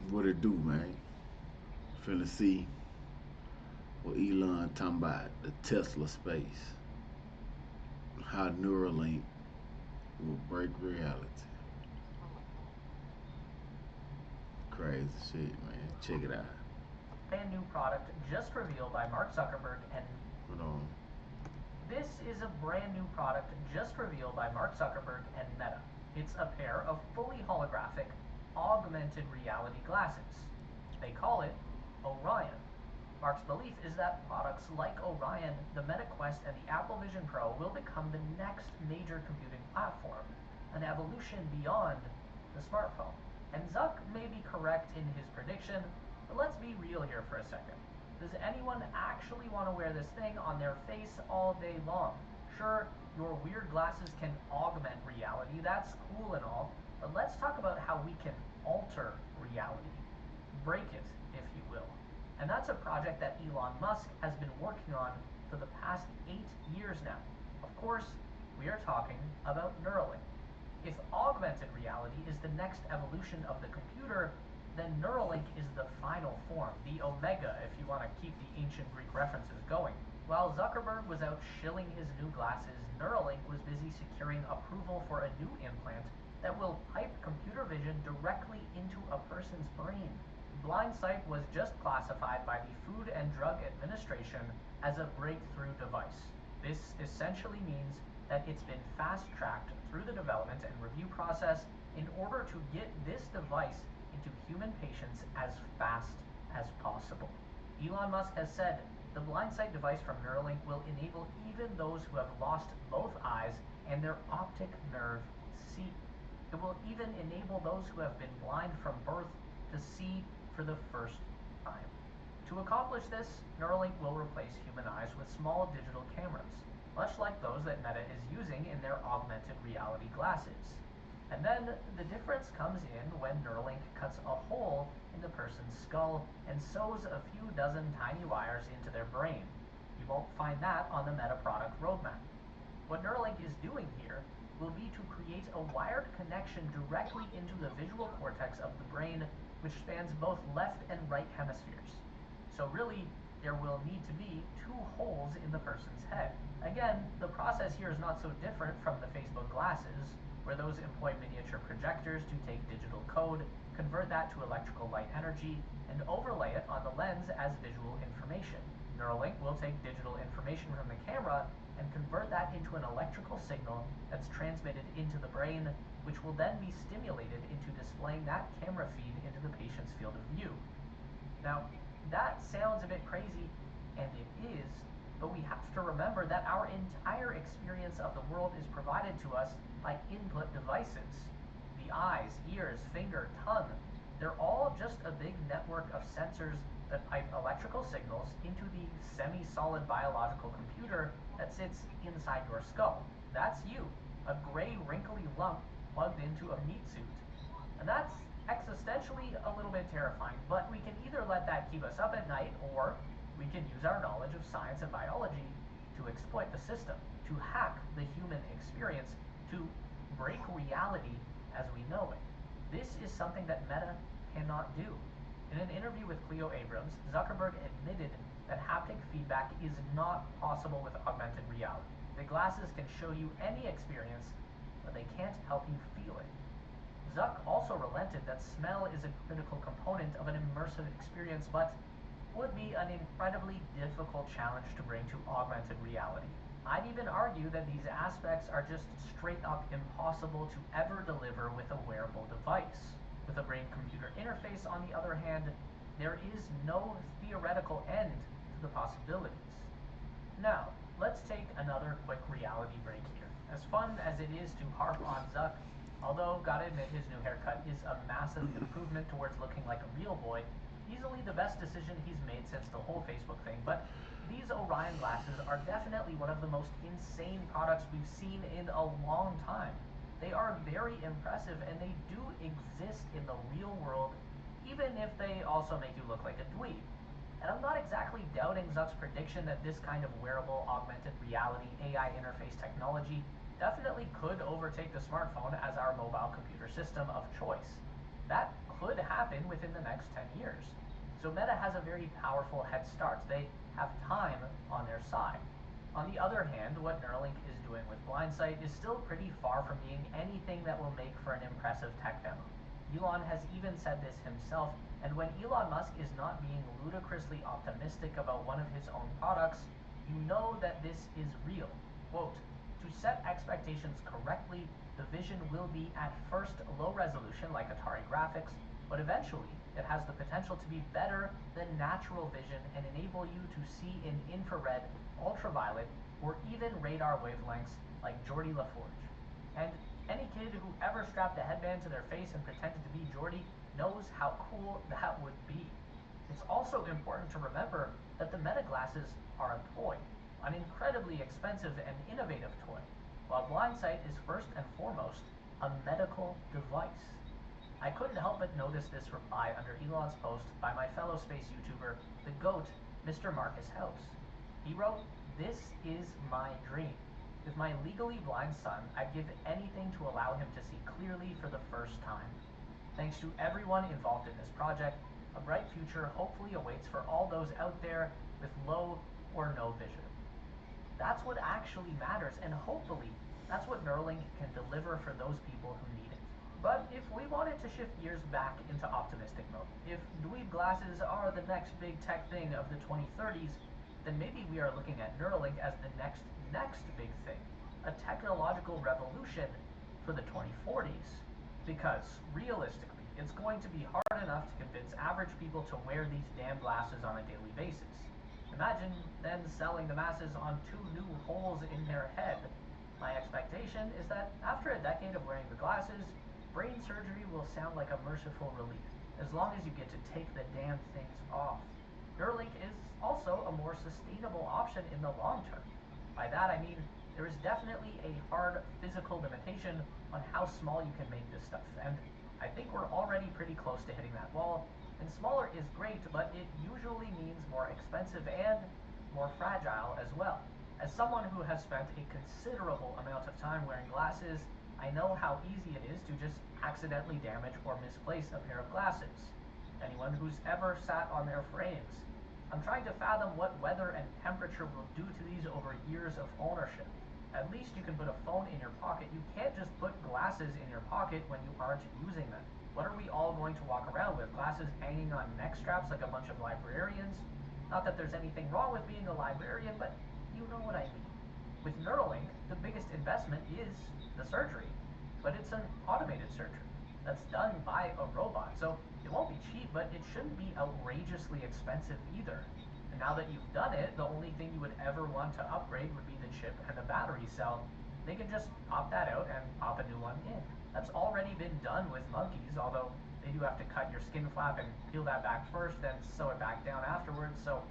What it do, man? Finna see what Elon talking about the Tesla space. How Neuralink will break reality. Crazy shit, man. Check it out. Brand new product just revealed by Mark Zuckerberg and Hold on. This is a brand new product just revealed by Mark Zuckerberg and Meta. It's a pair of fully holographic, augmented reality glasses. They call it Orion. Mark's belief is that products like Orion, the Meta Quest, and the Apple Vision Pro will become the next major computing platform, an evolution beyond the smartphone. And Zuck may be correct in his prediction, but let's be real here for a second. Does anyone actually want to wear this thing on their face all day long? Sure, your weird glasses can augment reality, that's cool and all, but let's talk about how we can alter reality. Break it, if you will. And that's a project that Elon Musk has been working on for the past 8 years now. Of course, we are talking about Neuralink. If augmented reality is the next evolution of the computer, then Neuralink is the final form, the omega if you want to keep the ancient Greek references going. While Zuckerberg was out shilling his new glasses, Neuralink was busy securing approval for a new implant that will pipe computer vision directly into a person's brain. Blindsight was just classified by the Food and Drug Administration as a breakthrough device. This essentially means that it's been fast-tracked through the development and review process in order to get this device into human patients as fast as possible. Elon Musk has said the blindsight device from Neuralink will enable even those who have lost both eyes and their optic nerve see. It will even enable those who have been blind from birth to see for the first time. To accomplish this, Neuralink will replace human eyes with small digital cameras, much like those that Meta is using in their augmented reality glasses. And then the difference comes in when Neuralink cuts a hole in the person's skull and sews a few dozen tiny wires into their brain. You won't find that on the Meta product roadmap. What Neuralink is doing here will be to create a wired connection directly into the visual cortex of the brain, which spans both left and right hemispheres. So really, there will need to be two holes in the person's head. Again, the process here is not so different from the Facebook glasses, where those employ miniature projectors to take digital code, convert that to electrical light energy, and overlay it on the lens as visual information. Neuralink will take digital information from the camera and convert that into an electrical signal that's transmitted into the brain, which will then be stimulated into displaying that camera feed into the patient's field of view. Now, that sounds a bit crazy, and it is, but we have to remember that our entire experience of the world is provided to us by input devices. The eyes, ears, finger, tongue, they're all just a big network of sensors that pipe electrical signals into the semi-solid biological computer that sits inside your skull. That's you, a gray, wrinkly lump plugged into a meat suit. And that's existentially a little bit terrifying, but we can either let that keep us up at night, or we can use our knowledge of science and biology to exploit the system, to hack the human experience, to break reality as we know it. This is something that Meta cannot do. In an interview with Cleo Abrams, Zuckerberg admitted that haptic feedback is not possible with augmented reality. The glasses can show you any experience, but they can't help you feel it. Zuck also relented that smell is a critical component of an immersive experience, but would be an incredibly difficult challenge to bring to augmented reality. I'd even argue that these aspects are just straight up impossible to ever deliver with a wearable device. With a brain-computer interface, on the other hand, there is no theoretical end to the possibilities. Now, let's take another quick reality break here. As fun as it is to harp on Zuck, although gotta admit his new haircut is a massive improvement towards looking like a real boy, easily the best decision he's made since the whole Facebook thing, but these Orion glasses are definitely one of the most insane products we've seen in a long time. They are very impressive and they do exist in the real world, even if they also make you look like a dweeb. And I'm not exactly doubting Zuck's prediction that this kind of wearable augmented reality AI interface technology definitely could overtake the smartphone as our mobile computer system of choice. That could happen within the next 10 years. So Meta has a very powerful head start. They have time on their side. On the other hand, what Neuralink is doing with Blindsight is still pretty far from being anything that will make for an impressive tech demo. Elon has even said this himself, and when Elon Musk is not being ludicrously optimistic about one of his own products, you know that this is real. Quote, to set expectations correctly, the vision will be at first low resolution like Atari graphics, but eventually it has the potential to be better than natural vision and enable you to see in infrared, ultraviolet, or even radar wavelengths like Geordi LaForge. And any kid who ever strapped a headband to their face and pretended to be Geordi knows how cool that would be. It's also important to remember that the Meta glasses are a toy, an incredibly expensive and innovative toy, while Blindsight is first and foremost a medical device. I couldn't help but notice this reply under Elon's post by my fellow space YouTuber, the GOAT, Mr. Marcus House. He wrote, "This is my dream. With my legally blind son, I'd give anything to allow him to see clearly for the first time. Thanks to everyone involved in this project, a bright future hopefully awaits for all those out there with low or no vision." That's what actually matters, and hopefully that's what Neuralink can deliver for those people who need it. But if we wanted to shift gears back into optimistic mode, if dweeb glasses are the next big tech thing of the 2030s, then maybe we are looking at Neuralink as the next big thing, a technological revolution for the 2040s. Because, realistically, it's going to be hard enough to convince average people to wear these damn glasses on a daily basis. Imagine then selling the masses on 2 new holes in their head. My expectation is that after a decade of wearing the glasses, brain surgery will sound like a merciful relief, as long as you get to take the damn things off. Neuralink is also a more sustainable option in the long term. By that I mean, there is definitely a hard physical limitation on how small you can make this stuff, and I think we're already pretty close to hitting that wall, and smaller is great, but it usually means more expensive and more fragile as well. As someone who has spent a considerable amount of time wearing glasses, I know how easy it is to just accidentally damage or misplace a pair of glasses. Anyone who's ever sat on their frames. I'm trying to fathom what weather and temperature will do to these over years of ownership. At least you can put a phone in your pocket. You can't just put glasses in your pocket when you aren't using them. What are we all going to walk around with? Glasses hanging on neck straps like a bunch of librarians? Not that there's anything wrong with being a librarian, but you know what I mean. With Neuralink, the biggest investment is the surgery, but it's an automated surgery that's done by a robot, so it won't be cheap, but it shouldn't be outrageously expensive either. And now that you've done it, the only thing you would ever want to upgrade would be the chip and the battery cell. They can just pop that out and pop a new one in. That's already been done with monkeys, although they do have to cut your skin flap and peel that back first, then sew it back down afterwards, so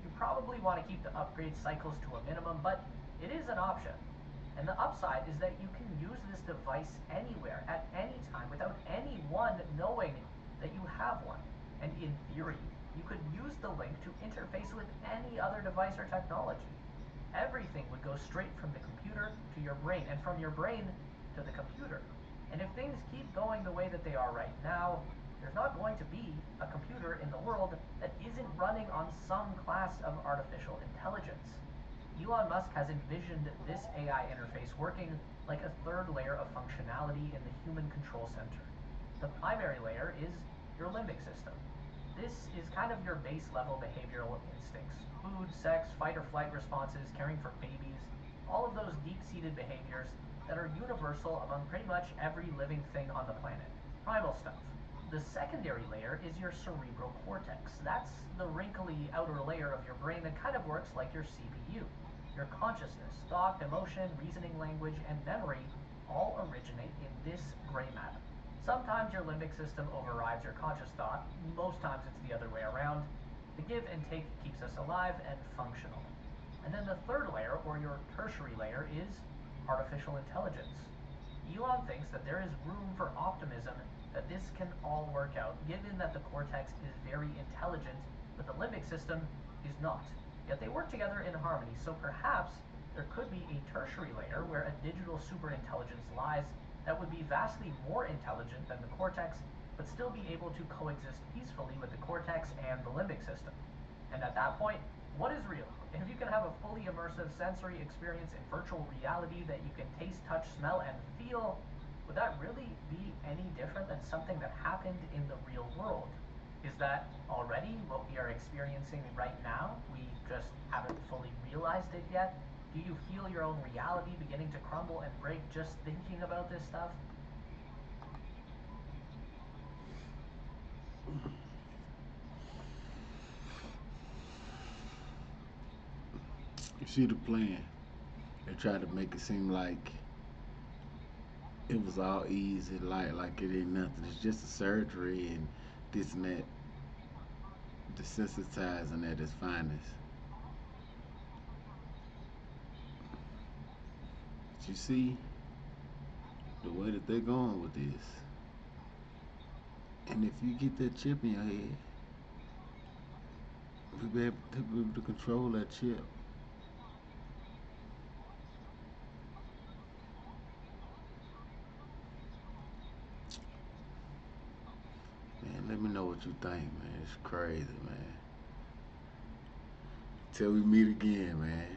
you probably want to keep the upgrade cycles to a minimum, but it is an option. And the upside is that you can use this device anywhere, at any time, without anyone knowing that you have one. And in theory, you could use the link to interface with any other device or technology. Everything would go straight from the computer to your brain, and from your brain to the computer. And if things keep going the way that they are right now, there's not going to be a computer in the world that isn't running on some class of artificial intelligence. Elon Musk has envisioned this AI interface working like a third layer of functionality in the human control center. The primary layer is your limbic system. This is kind of your base level behavioral instincts. Food, sex, fight or flight responses, caring for babies, all of those deep-seated behaviors that are universal among pretty much every living thing on the planet. Primal stuff. The secondary layer is your cerebral cortex. That's the wrinkly outer layer of your brain that kind of works like your CPU. Your consciousness, thought, emotion, reasoning language, and memory all originate in this gray matter. Sometimes your limbic system overrides your conscious thought. Most times it's the other way around. The give and take keeps us alive and functional. And then the third layer, or your tertiary layer, is artificial intelligence. Elon thinks that there is room for optimism that this can all work out, given that the cortex is very intelligent, but the limbic system is not. Yet they work together in harmony, so perhaps there could be a tertiary layer where a digital superintelligence lies that would be vastly more intelligent than the cortex, but still be able to coexist peacefully with the cortex and the limbic system. And at that point, what is real? If you can have a fully immersive sensory experience in virtual reality that you can taste, touch, smell, and feel, would that really be any different than something that happened in the real world? Is that already what we are experiencing right now? We just haven't fully realized it yet? Do you feel your own reality beginning to crumble and break just thinking about this stuff? You see the plan. They tried to make it seem like it was all easy, like it ain't nothing. It's just a surgery and this and that. Desensitizing at its finest. But you see the way that they're going with this. And if you get that chip in your head, you'll be able to control that chip. Man, let me know what you think, man. It's crazy, man. Till we meet again, man.